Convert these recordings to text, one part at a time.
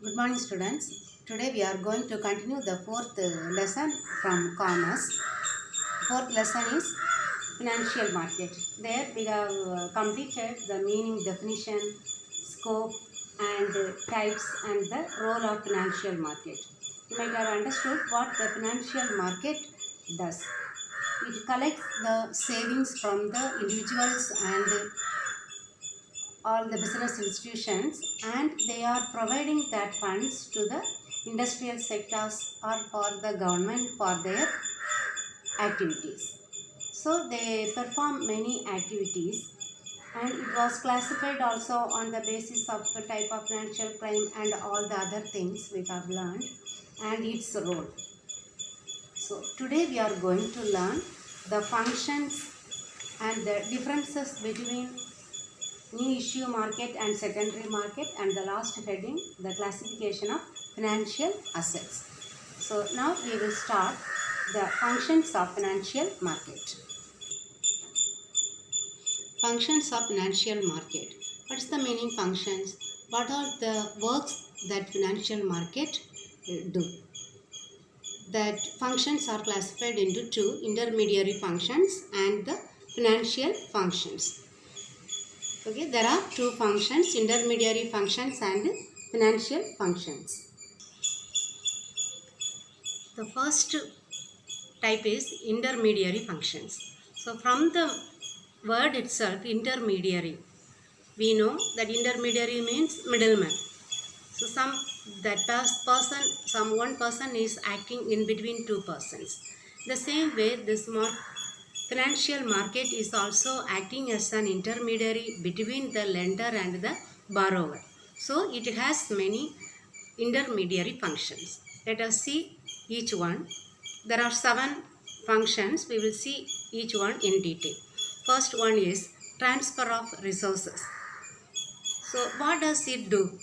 Good morning, students. Today we are going to continue the fourth lesson from commerce. Fourth lesson is financial market. There we have completed the meaning, definition, scope and types and the role of financial market. You might have understood what the financial market does. It collects the savings from the individuals and all the business institutions, and they are providing that funds to the industrial sectors or for the government for their activities. So they perform many activities, and it was classified also on the basis of the type of financial crime and all the other things we have learned and its role. So today we are going to learn the functions and the differences between new issue market and secondary market, and the last heading, the classification of financial assets. So now we will start the functions of financial market. Functions of financial market. What is the meaning functions? What are the works that financial market do? That functions are classified into two: intermediary functions and the financial functions. Okay, there are two functions, intermediary functions and financial functions. The first type is intermediary functions. So from the word itself, intermediary, we know that intermediary means middleman. So one person is acting in between two persons. The same way, this financial market is also acting as an intermediary between the lender and the borrower. So it has many intermediary functions. Let us see each one. There are 7 functions. We will see each one in detail. First one is transfer of resources. So what does it do?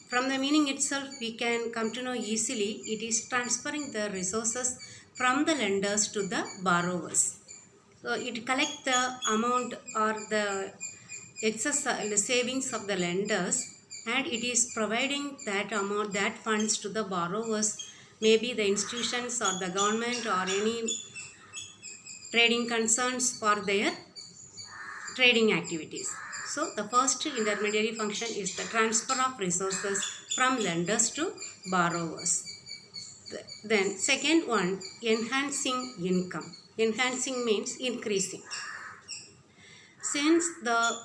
From the meaning itself, we can come to know easily. It is transferring the resources from the lenders to the borrowers. So it collects the amount or the excess savings of the lenders, and it is providing that amount, that funds to the borrowers, maybe the institutions or the government or any trading concerns for their trading activities. So the first intermediary function is the transfer of resources from lenders to borrowers. Then second one, enhancing income. Enhancing means increasing. Since the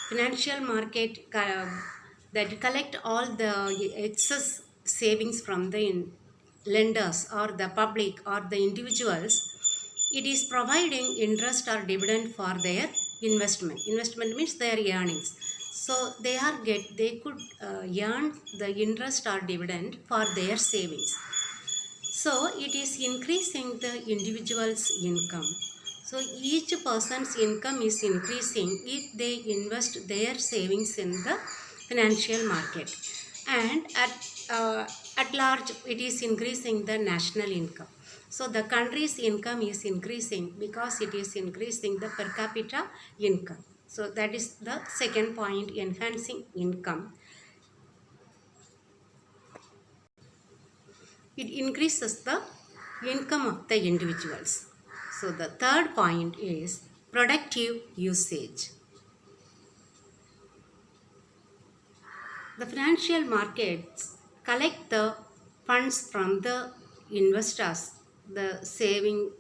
financial market that collect all the excess savings from the lenders or the public or the individuals, it is providing interest or dividend for their investment. Investment means their earnings. So they could earn the interest or dividend for their savings. So it is increasing the individual's income. So each person's income is increasing if they invest their savings in the financial market, and at large it is increasing the national income. So the country's income is increasing because it is increasing the per capita income. So that is the second point, enhancing income. It increases the income of the individuals. So the third point is productive usage. The financial markets collect the funds from the investors, the saving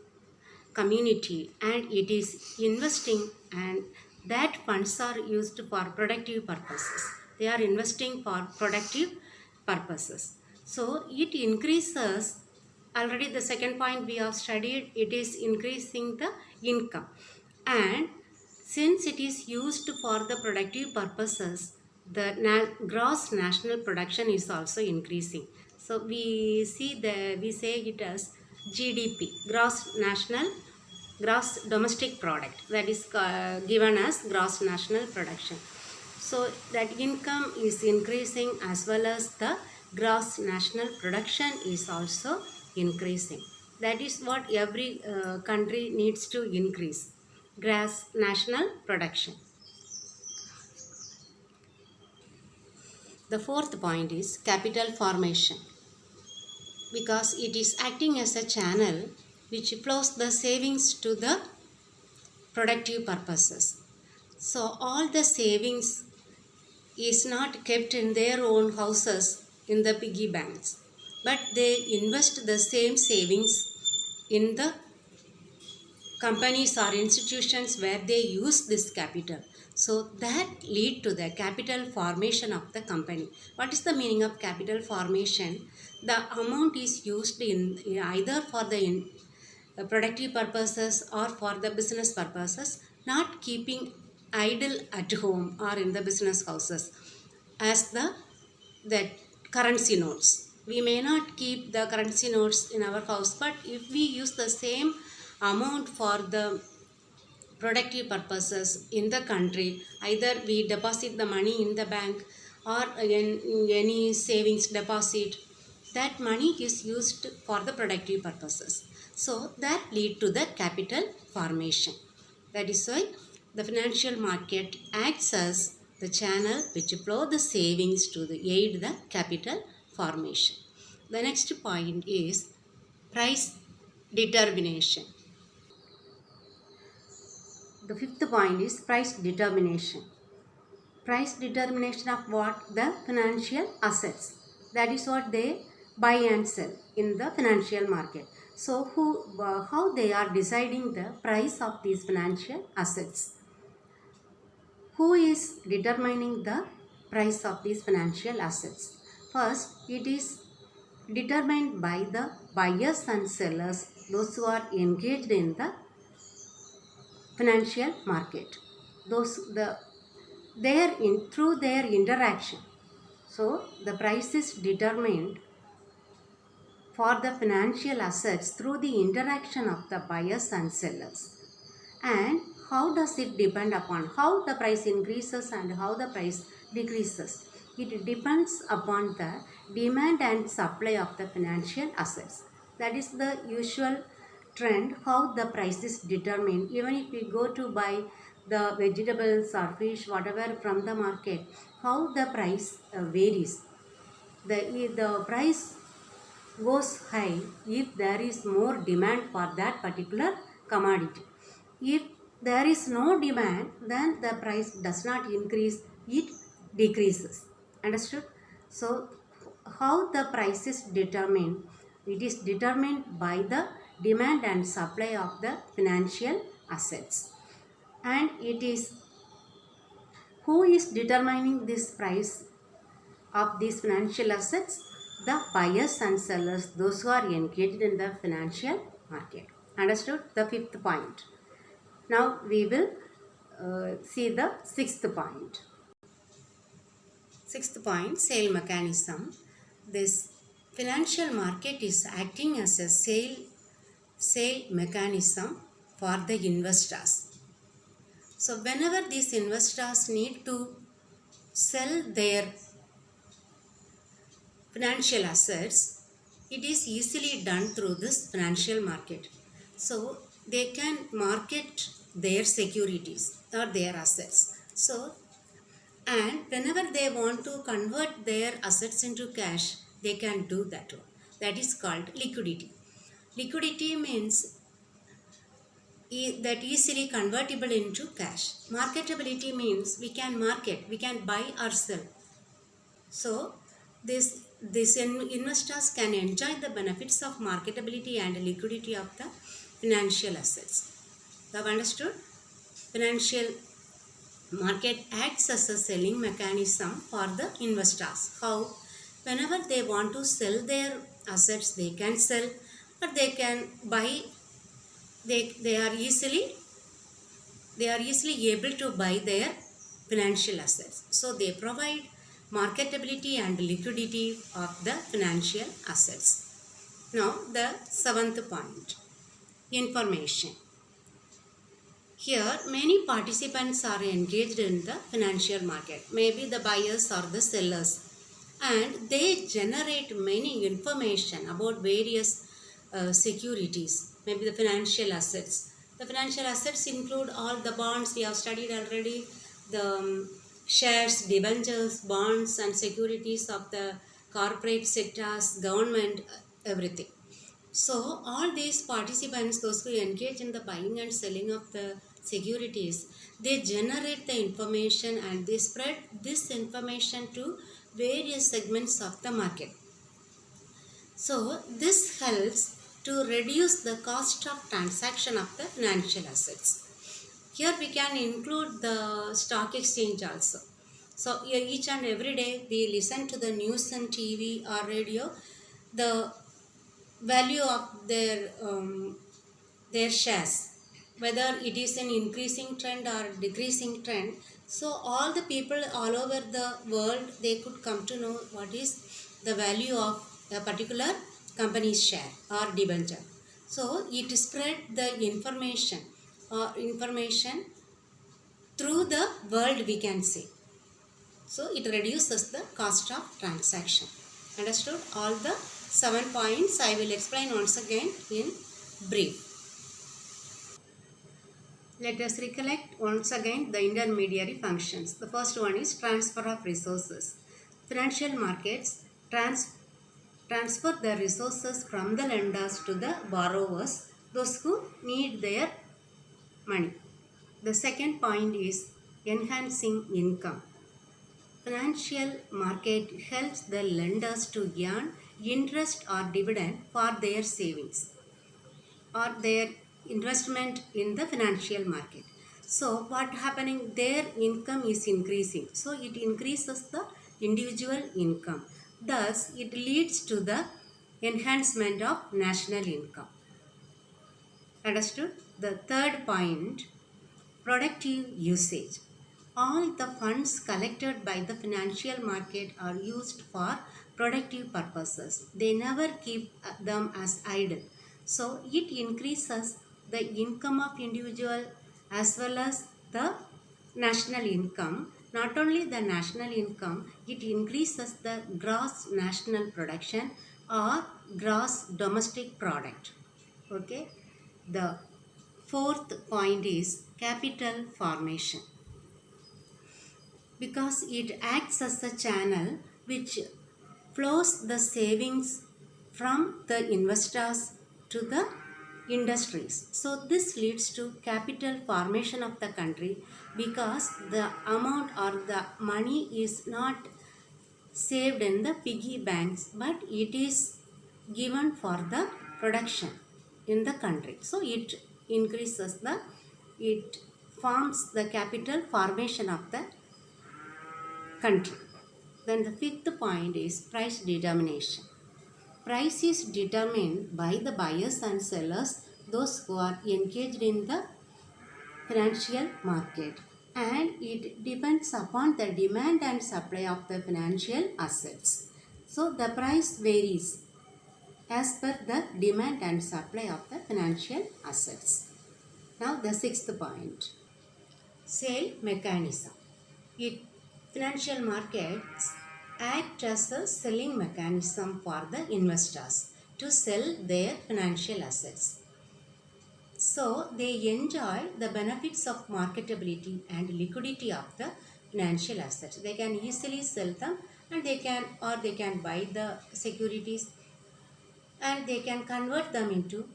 community, and it is investing, and that funds are used for productive purposes. They are investing for productive purposes. So it increases, already the second point we have studied, it is increasing the income, and since it is used for the productive purposes, the gross national production is also increasing. So we say it as GDP, gross domestic product, that is given as gross national production. So that income is increasing as well as the gross national production is also increasing. That is what every country needs to increase, gross national production. The fourth point is capital formation, because it is acting as a channel which flows the savings to the productive purposes. So all the savings is not kept in their own houses in the piggy banks, but they invest the same savings in the companies or institutions where they use this capital. So that lead to the capital formation of the company. What is the meaning of capital formation? The amount is used in either for the productive purposes or for the business purposes, not keeping idle at home or in the business houses as the currency notes. We may not keep the currency notes in our house, but if we use the same amount for the productive purposes in the country, either we deposit the money in the bank or in any savings deposit, that money is used for the productive purposes. So that lead to the capital formation. That is why the financial market acts as the channel which flow the savings to aid the capital formation. The next point is price determination. The fifth point is price determination. Price determination of what? The financial assets. That is what they buy and sell in the financial market. So how they are deciding the price of these financial assets? Who is determining the price of these financial assets? First, it is determined by the buyers and sellers, those who are engaged in the financial market. Through their interaction. So the price is determined for the financial assets through the interaction of the buyers and sellers. And how does it depend upon how the price increases and how the price decreases? It depends upon the demand and supply of the financial assets. That is the usual trend, how the price is determined. Even if we go to buy the vegetables or fish, whatever from the market, how the price varies. The price goes high if there is more demand for that particular commodity. If there is no demand, then the price does not increase, it decreases. Understood? So how the price is determined? It is determined by the demand and supply of the financial assets. And it is who is determining this price of these financial assets? The buyers and sellers, those who are engaged in the financial market. Understood? The fifth point. Now we will see the sixth point. Sixth point, sale mechanism. This financial market is acting as a sale mechanism for the investors. So whenever these investors need to sell their financial assets, it is easily done through this financial market. So they can market their securities or their assets. So, and whenever they want to convert their assets into cash, they can do that one. That is called liquidity. Liquidity means that easily convertible into cash. Marketability means we can market, we can buy or sell. So these investors can enjoy the benefits of marketability and liquidity of the financial assets. You have understood? Financial market acts as a selling mechanism for the investors. How? Whenever they want to sell their assets, they can sell, or they can buy. They are easily able to buy their financial assets. So they provide marketability and liquidity of the financial assets. Now the seventh point, information. Here many participants are engaged in the financial market, maybe the buyers or the sellers, and they generate many information about various securities, maybe the financial assets. The financial assets include all the bonds we have studied already, the shares, debentures, bonds and securities of the corporate sectors, government, everything. So all these participants, those who engage in the buying and selling of the securities, they generate the information and they spread this information to various segments of the market. So this helps to reduce the cost of transaction of the financial assets. Here we can include the stock exchange also. So each and every day we listen to the news and TV or radio, the value of their shares, whether it is an increasing trend or decreasing trend. So all the people all over the world, they could come to know what is the value of a particular company's share or debenture. So it spread the information through the world, we can say. So it reduces the cost of transaction. Understood? All the 7 points I will explain once again in brief. Let us recollect once again the intermediary functions. The first one is transfer of resources. Financial markets transfer the resources from the lenders to the borrowers, those who need their money. The second point is enhancing income. Financial market helps the lenders to earn interest or dividend for their savings or their investment in the financial market. So what happening, their income is increasing. So it increases the individual income. Thus it leads to the enhancement of national income. Understood? The third point, productive usage. All the funds collected by the financial market are used for productive purposes. They never keep them as idle. So it increases the income of individual as well as the national income. Not only the national income, it increases the gross national production or gross domestic product. Okay. The fourth point is capital formation, because it acts as a channel which flows the savings from the investors to the industries. So this leads to capital formation of the country, because the amount or the money is not saved in the piggy banks, but it is given for the production in the country. So it forms the capital formation of the country. Then the fifth point is price determination. Price is determined by the buyers and sellers, those who are engaged in the financial market, and it depends upon the demand and supply of the financial assets. So the price varies as per the demand and supply of the financial assets. Now the sixth point, sale mechanism. Financial markets act as a selling mechanism for the investors to sell their financial assets. So they enjoy the benefits of marketability and liquidity of the financial assets. They can easily sell them, and they can buy the securities, and they can convert them into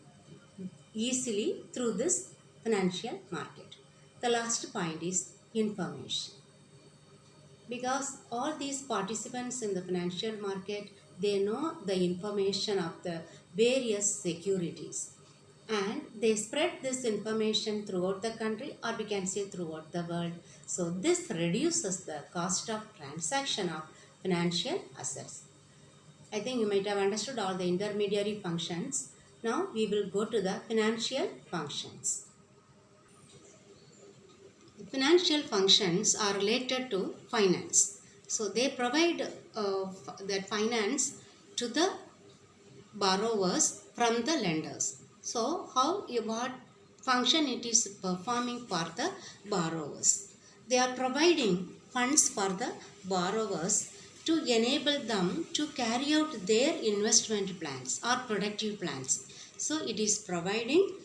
easily through this financial market. The last point is information. Because all these participants in the financial market, they know the information of the various securities, and they spread this information throughout the country, or we can say throughout the world. So this reduces the cost of transaction of financial assets. I think you might have understood all the intermediary functions. Now we will go to the financial functions. Financial functions are related to finance. So they provide that finance to the borrowers from the lenders. So what function it is performing for the borrowers? They are providing funds for the borrowers to enable them to carry out their investment plans or productive plans. So it is providing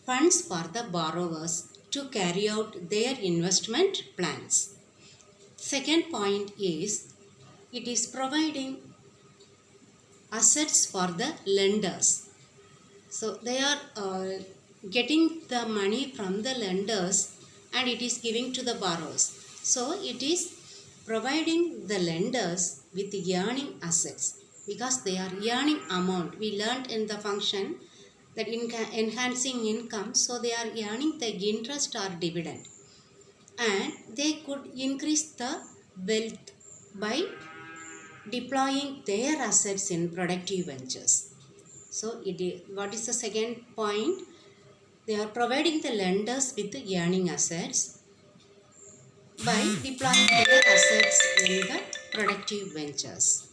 funds for the borrowers to carry out their investment plans. Second point is it is providing assets for the lenders. So they are getting the money from the lenders and it is giving to the borrowers. So it is providing the lenders with earning assets because they are earning amount. We learned in the function that enhancing income, so they are earning the interest or dividend, and they could increase the wealth by deploying their assets in productive ventures. So what is the second point? They are providing the lenders with the earning assets by deploying their assets in the productive ventures.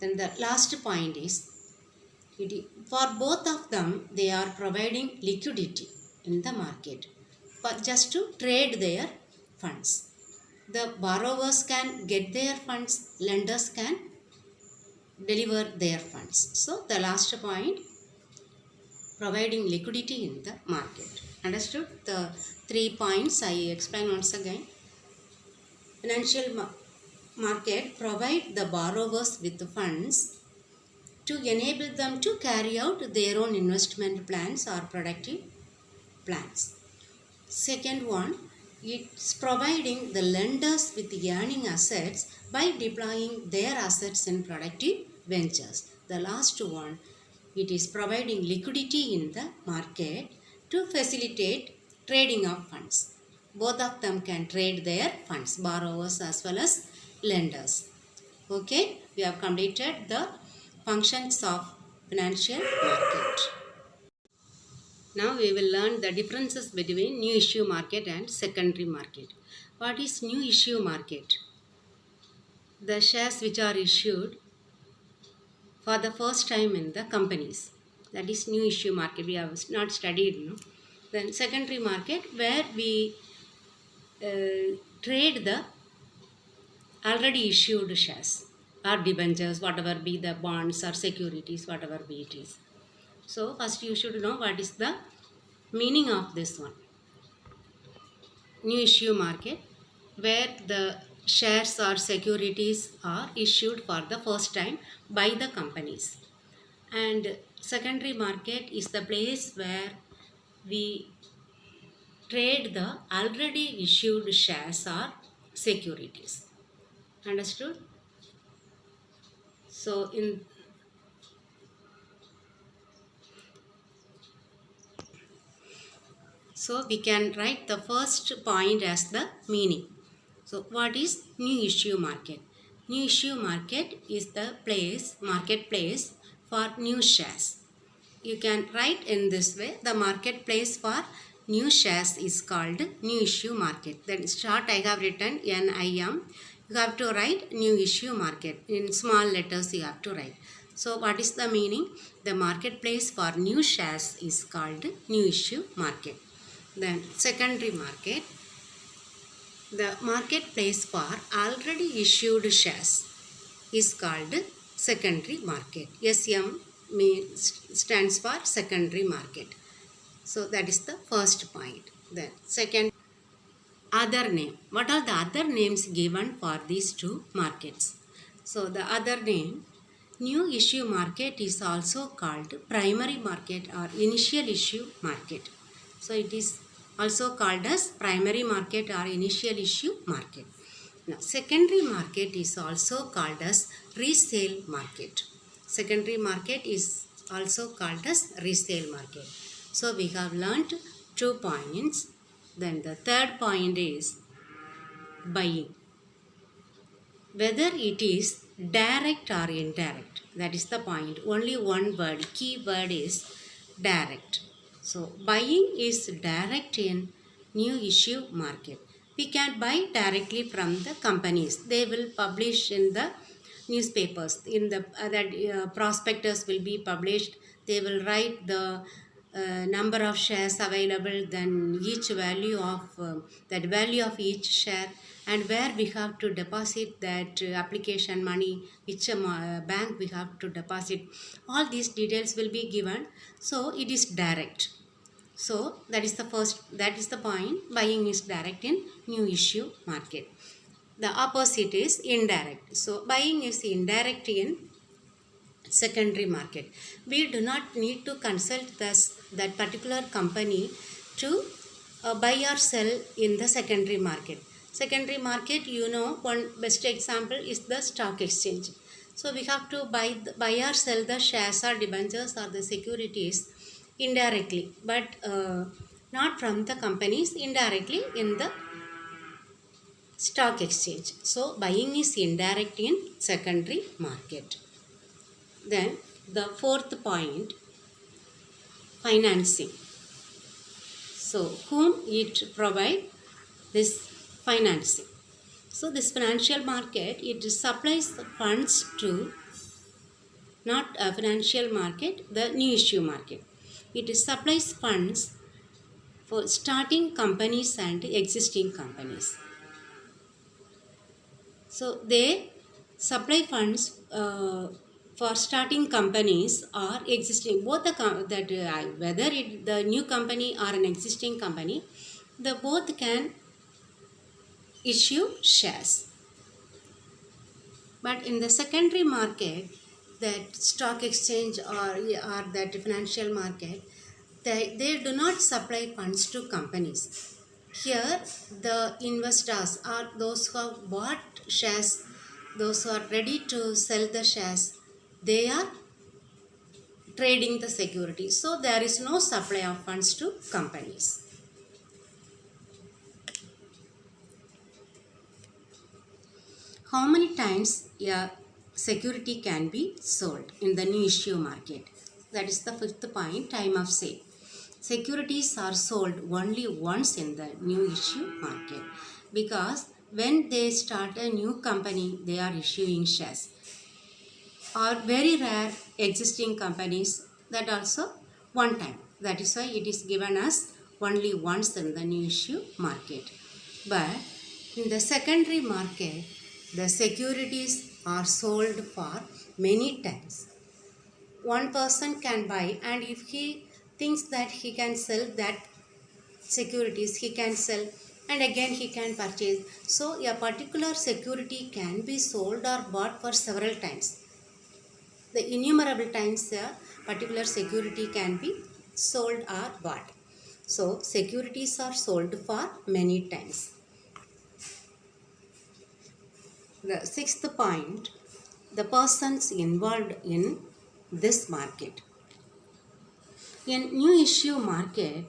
Then the last point is for both of them they are providing liquidity in the market for just to trade their funds. The borrowers can get their funds, lenders can deliver their funds. So the last point, providing liquidity in the market. Understood? The 3 points I explain once again. Financial market provide the borrowers with the funds to enable them to carry out their own investment plans or productive plans. Second one, it's providing the lenders with earning assets by deploying their assets in productive ventures. The last one, it is providing liquidity in the market to facilitate trading of funds. Both of them can trade their funds, borrowers as well as lenders. Okay, we have completed the functions of financial market. Now we will learn the differences between new issue market and secondary market. What is new issue market? The shares which are issued for the first time in the companies. That is new issue market. We have not studied. No? Then secondary market, where we trade the already issued shares or debentures, whatever be the bonds or securities, whatever be it is. So first you should know what is the meaning of this one. New issue market, where the shares or securities are issued for the first time by the companies. And secondary market is the place where we trade the already issued shares or securities. Understood? So we can write the first point as the meaning. So what is new issue market? New issue market is the marketplace for new shares. You can write in this way, the marketplace for new shares is called new issue market. Then short I have written NIM. You have to write new issue market. In small letters you have to write. So what is the meaning? The marketplace for new shares is called new issue market. Then secondary market, the marketplace for already issued shares is called secondary market. SM stands for secondary market. So that is the first point. Then second, other name. What are the other names given for these two markets? So the other name, new issue market is also called primary market or initial issue market. So it is also called as primary market or initial issue market. Now secondary market is also called as resale market. Secondary market is also called as resale market. So we have learnt 2 points. Then the third point is buying. Whether it is direct or indirect, that is the point. Only one word, key word is direct. So buying is direct in new issue market. We can buy directly from the companies. They will publish in the newspapers. In the prospectus will be published. They will write the number of shares available, then each value of that value of each share, and where we have to deposit that application money, which bank we have to deposit. All these details will be given. So it is direct. So that is the point. Buying is direct in new issue market. The opposite is indirect. So buying is indirect in secondary market. We do not need to consult that particular company to buy or sell in the secondary market. Secondary market, one best example is the stock exchange. So we have to buy or sell the shares or debentures or the securities indirectly, but not from the companies, indirectly in the stock exchange. So buying is indirect in secondary market. Then the fourth point, financing. So whom it provide this financing? So this financial market, it supplies funds to, not a financial market, the new issue market. It supplies funds for starting companies and existing companies. So they supply funds for starting companies or existing, both whether the new company or an existing company, the both can issue shares. But in the secondary market, that stock exchange or that financial market, they do not supply funds to companies. Here, the investors are those who have bought shares, those who are ready to sell the shares, they are trading the securities. So, there is no supply of funds to companies. How many times a security can be sold in the new issue market? That is the fifth point, time of sale. Securities are sold only once in the new issue market, because when they start a new company, they are issuing shares. Or very rare existing companies, that also one time. That is why it is given as only once in the new issue market. But in the secondary market, the securities are sold for many times. One person can buy, and if he thinks that he can sell that securities, he can sell, and again he can purchase. So a particular security can be sold or bought for several times. The innumerable times a particular security can be sold or bought. So securities are sold for many times. The sixth point, the persons involved in this market. In new issue market,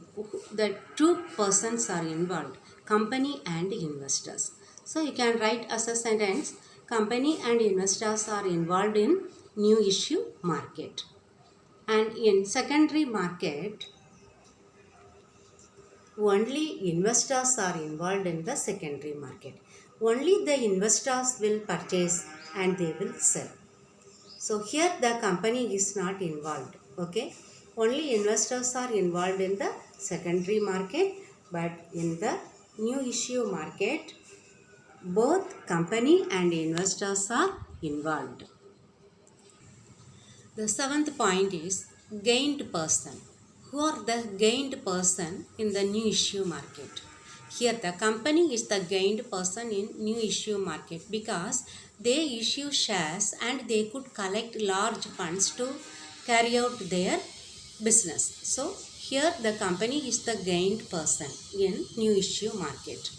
the two persons are involved, company and investors. So you can write as a sentence, company and investors are involved in new issue market. And in secondary market, only investors are involved in the secondary market. Only the investors will purchase and they will sell. So here the company is not involved. Okay. Only investors are involved in the secondary market, but in the new issue market, both company and investors are involved. The seventh point is gained person. Who are the gained person in the new issue market? Here the company is the gained person in new issue market, because they issue shares and they could collect large funds to carry out their business. So here the company is the gained person in new issue market.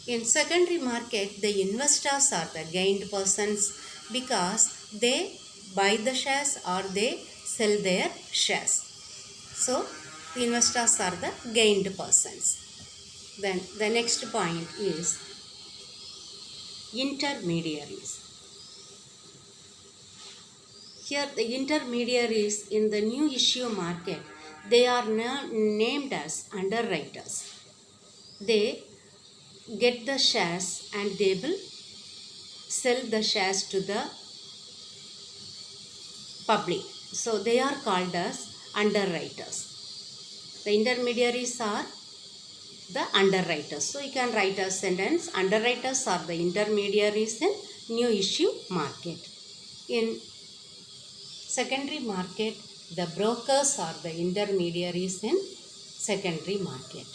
In secondary market, the investors are the gained persons, because they buy the shares or they sell their shares. So the investors are the gained persons. Then the next point is intermediaries. Here the intermediaries in the new issue market, they are named as underwriters. They get the shares and they will sell the shares to the public. So they are called as underwriters. The intermediaries are the underwriters. So you can write a sentence, underwriters are the intermediaries in new issue market. In secondary market, the brokers are the intermediaries in secondary market.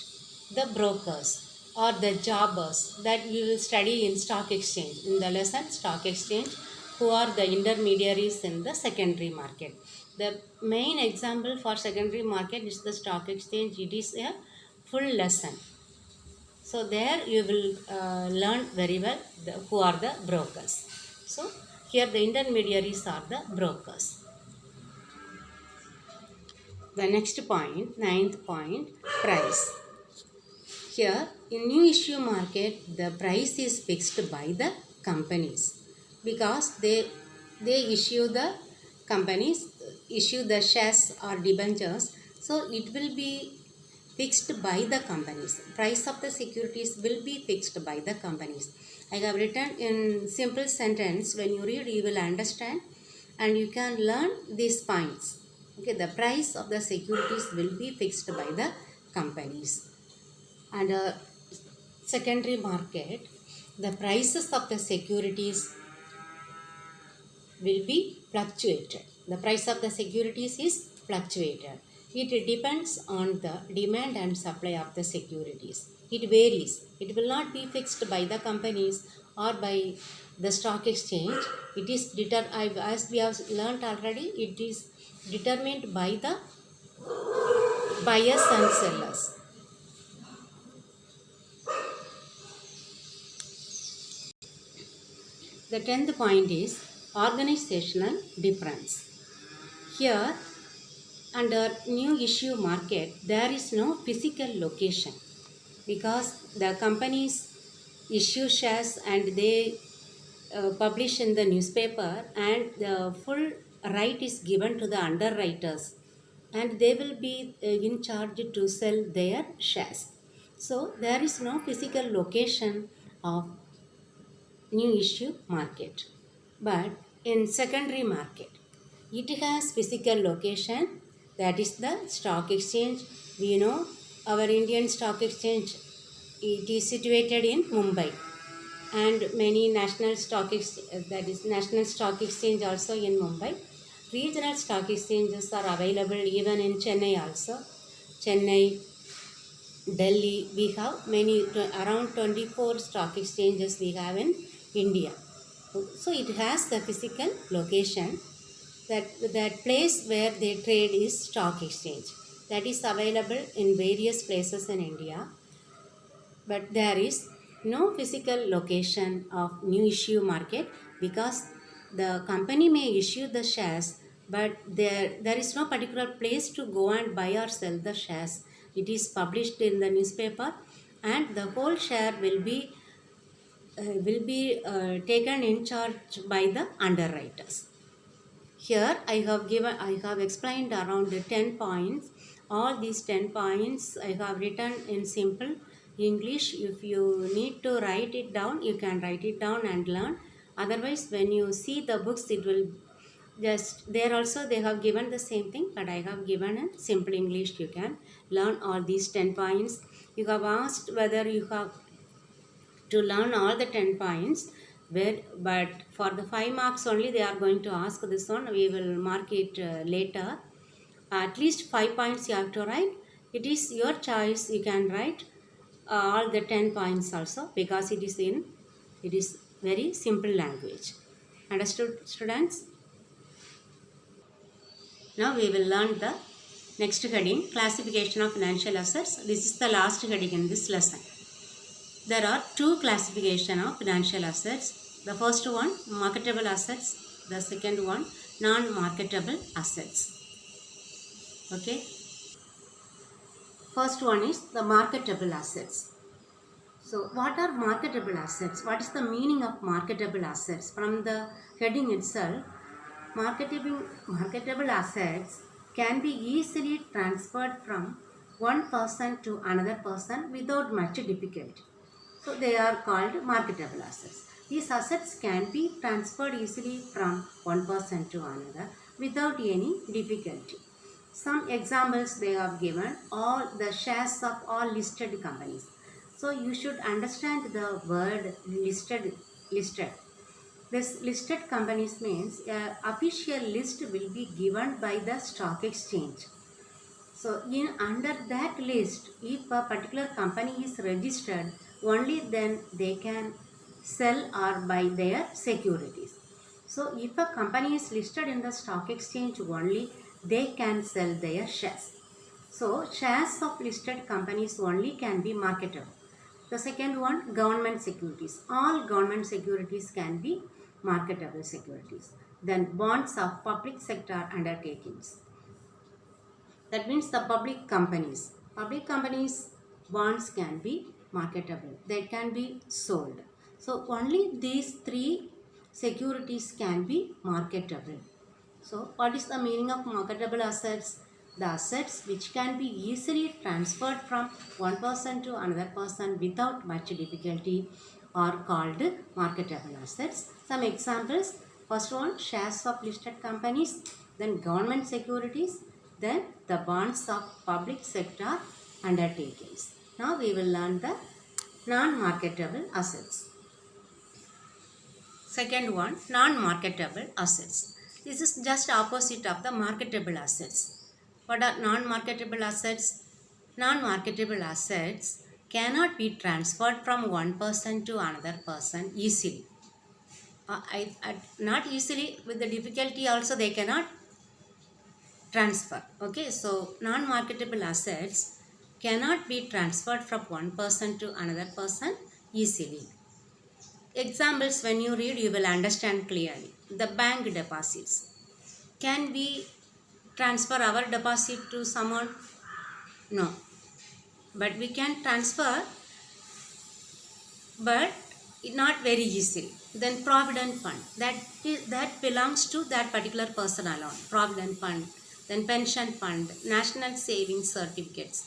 The brokers or the jobbers that we will study in stock exchange, in the lesson stock exchange, who are the intermediaries in the secondary market. The main example for secondary market is the stock exchange. It is a full lesson. So there you will learn very well who are the brokers. So here the intermediaries are the brokers. The next point, ninth point, price. Here in new issue market, the price is fixed by the companies because they issue the companies issue the shares or debentures. So it will be fixed by the companies. Price of the securities will be fixed by the companies. I have written in simple sentence. When you read, you will understand and you can learn these points. Okay, the price of the securities will be fixed by the companies. And secondary market, the prices of the securities will be fluctuated. The price of the securities is fluctuated. It depends on the demand and supply of the securities. It varies. It will not be fixed by the companies or by the stock exchange. It is as we have learnt already, it is determined by the buyers and sellers. The 10th point is organizational difference. Here, under new issue market, there is no physical location because the companies issue shares and they publish in the newspaper, and the full right is given to the underwriters and they will be in charge to sell their shares. So there is no physical location of new issue market. But in secondary market, it has physical location, that is the stock exchange. We know our Indian stock exchange, it is situated in Mumbai, and many national stock that is national stock exchange also in Mumbai. Regional stock exchanges are available even in Chennai also. Chennai, Delhi, we have many, around 24 stock exchanges we have in India. So it has the physical location, that place where they trade is stock exchange. That is available in various places in India. But there is no physical location of new issue market because the company may issue the shares, but there is no particular place to go and buy or sell the shares. It is published in the newspaper and the whole share will be taken in charge by the underwriters. Here I have explained around the 10 points. All these 10 points I have written in simple English. If you need to write it down, you can write it down and learn. Otherwise, when you see the books, it will just, there also they have given the same thing, but I have given in simple English. You can learn all these 10 points. You have asked whether you have to learn all the 10 points, but for the 5 marks only they are going to ask this one. We will mark it later. At least 5 points you have to write. It is your choice. You can write all the 10 points also because it is very simple language. Understood, students? Now we will learn the next heading, classification of financial assets. This is the last heading in this lesson. There are two classification of financial assets. The first one, marketable assets. The second one, non-marketable assets. Okay. First one is the marketable assets. So what are marketable assets? What is the meaning of marketable assets? From the heading itself, marketable assets can be easily transferred from one person to another person without much difficulty. So they are called marketable assets. These assets can be transferred easily from one person to another without any difficulty. Some examples they have given, all the shares of all listed companies. So you should understand the word listed. This listed companies means official list will be given by the stock exchange. So under that list, if a particular company is registered, only then they can sell or buy their securities. So if a company is listed in the stock exchange only, they can sell their shares. So shares of listed companies only can be marketable. The second one, government securities. All government securities can be marketable securities. Then bonds of public sector undertakings. That means the public companies. Public companies bonds can be marketable. They can be sold. So only these three securities can be marketable. So what is the meaning of marketable assets? The assets which can be easily transferred from one person to another person without much difficulty are called marketable assets. Some examples. First one, shares of listed companies, then government securities, then the bonds of public sector undertakings. Now we will learn the non-marketable assets. Second one, non-marketable assets. This is just opposite of the marketable assets. What are non-marketable assets? Non-marketable assets cannot be transferred from one person to another person easily. Not easily, with the difficulty also they cannot transfer. Okay, so non-marketable assets cannot be transferred from one person to another person easily. Examples, when you read, you will understand clearly. The bank deposits. Can we transfer our deposit to someone? No. But we can transfer, but not very easily. Then provident fund. That belongs to that particular person alone. Provident fund. Then pension fund. National savings certificates.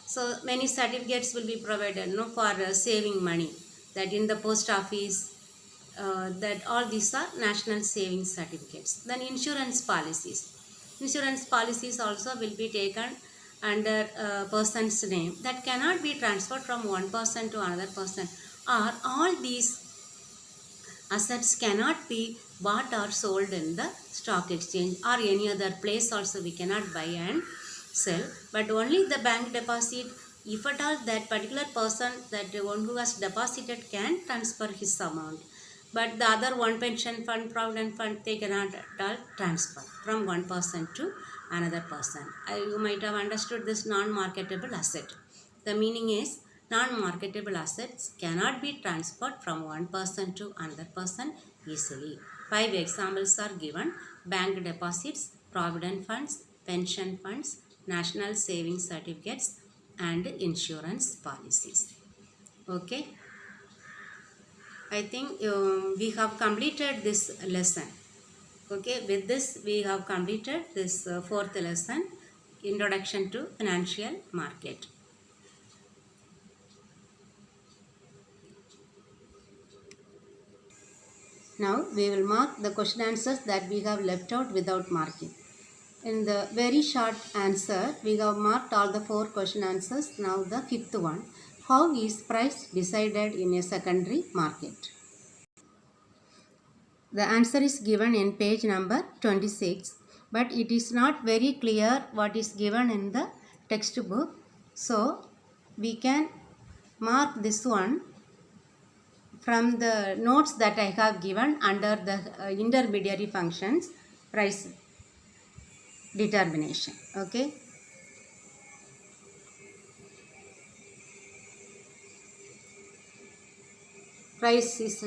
So many certificates will be provided for saving money. That in the post office, that all these are national savings certificates. Then insurance policies. Insurance policies also will be taken under a person's name that cannot be transferred from one person to another person, or all these assets cannot be bought or sold in the stock exchange or any other place also. We cannot buy and sell, but only the bank deposit, if at all that particular person, that one who has deposited, can transfer his amount. But the other one, pension fund, provident fund, they cannot at all transfer from one person to another person. You might have understood this non-marketable asset. The meaning is, non-marketable assets cannot be transferred from one person to another person easily. 5 examples are given: bank deposits, provident funds, pension funds, national savings certificates, and insurance policies. Okay. I think we have completed this lesson. Okay, with this we have completed this fourth lesson, Introduction to Financial Market. Now we will mark the question answers that we have left out without marking. In the very short answer, we have marked all the 4 question answers. Now the 5th one. How is price decided in a secondary market? The answer is given in page number 26, but it is not very clear what is given in the textbook. So we can mark this one from the notes that I have given under the intermediary functions, price determination. Okay. Price is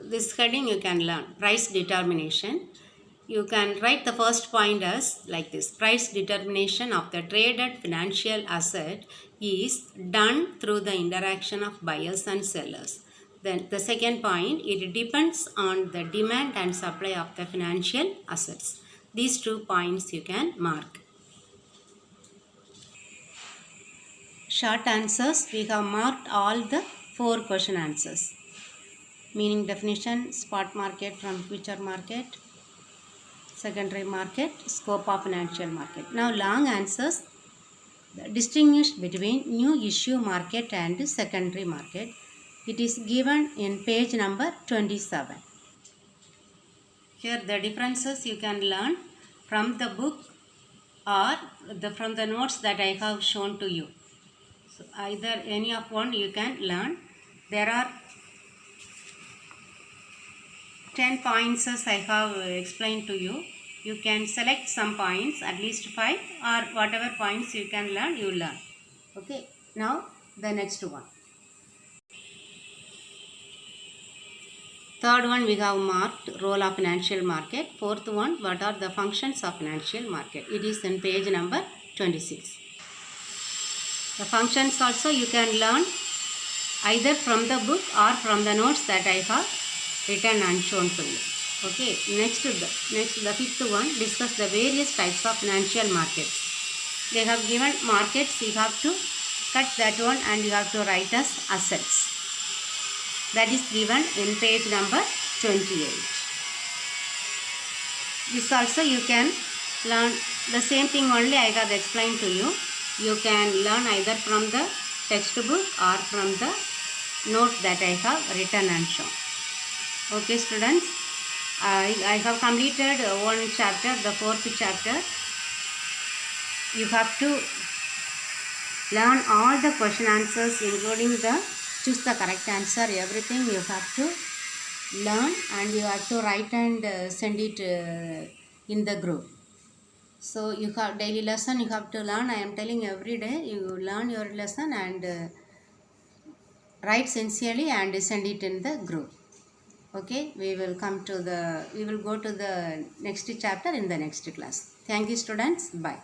this heading you can learn, price determination. You can write the first point as like this: price determination of the traded financial asset is done through the interaction of buyers and sellers. Then the second point, it depends on the demand and supply of the financial assets. These 2 points you can mark. Short answers, we have marked all the 4 question answers. Meaning definition, spot market from future market, secondary market, scope of financial market. Now long answers. distinguish between new issue market and secondary market. It is given in page number 27. Here the differences you can learn from the book or from the notes that I have shown to you. So either any of one you can learn. There are 10 points as I have explained to you. You can select some points, at least 5, or whatever points you can learn, you learn. Okay, now the next one. Third one we have marked role of financial market. Fourth one, what are the functions of financial market? It is in page number 26. The functions also you can learn either from the book or from the notes that I have written and shown to you. Okay, next the fifth one, discuss the various types of financial markets. They have given markets, you have to cut that one and you have to write as assets. That is given in page number 28. This also you can learn the same thing only I have explained to you. You can learn either from the textbook or from the note that I have written and shown. Okay students, I have completed one chapter, the fourth chapter. You have to learn all the question answers including the choose the correct answer, everything you have to learn and you have to write and send it in the group. So you have daily lesson you have to learn. I am telling every day you learn your lesson and write sincerely and send it in the group. Okay, we will go to the next chapter in the next class. Thank you students. Bye.